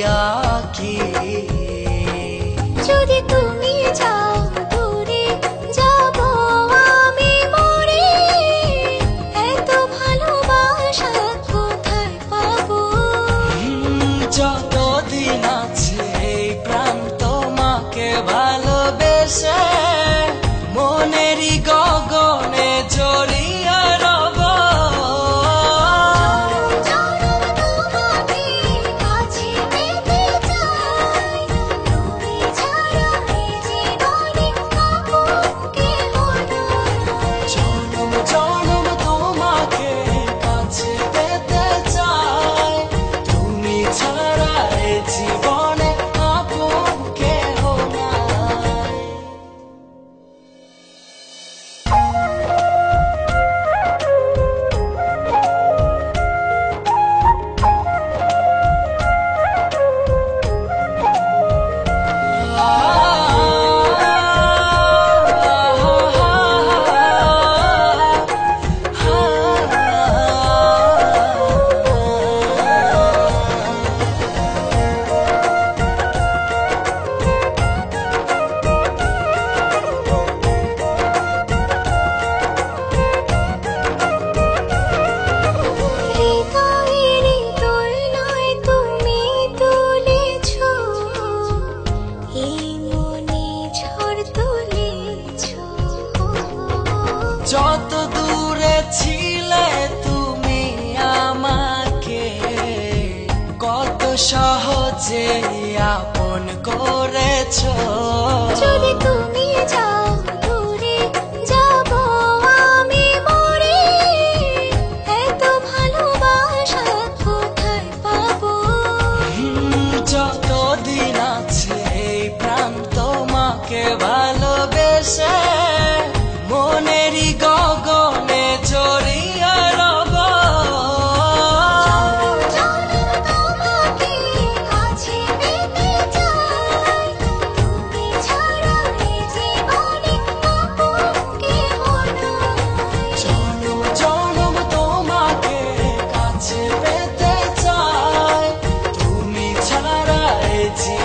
আঁকি। যদি তুমি যাও দূরে যাব আমি মরে, এত ভালোবাসা কোথায় পাবো? যতদিন আছে এই প্রাণ তোমাকে ভালোবেসে মনেরই গগনে জড়িয়ে রব। তোমাকে কাছে পেতে চাই, তুমি ছাড়া এই জীবনে আপন কেহ নাই। জনম জনম তোমাকে কাছে পেতে চাই, তুমি ছাড়া এই জীবনে আপন কেহ নাই। হৃদয়ের দোলনায় তুমি তুলেছ, এই মনে ঝড় তুলেছ। যত দূরে ছিলে তুমি আমাকে কত সহজে আপন করেছো। যদি তুমি যাও দূরে যাব আমি মরে, এত ভালোবাসা কোথায় পাবো? যতদিন আছে এই প্রাণ তোমাকে ভালোবেসে মনেরই গগনে জড়িয়ে রব। তোমাকে কাছে পেতে চাই, তুমি ছাড়া এই জীবনে আপন কেহ নাই। জনম জনম তোমাকে কাছে পেতে চাই, তুমি ছাড়া এই জীবনে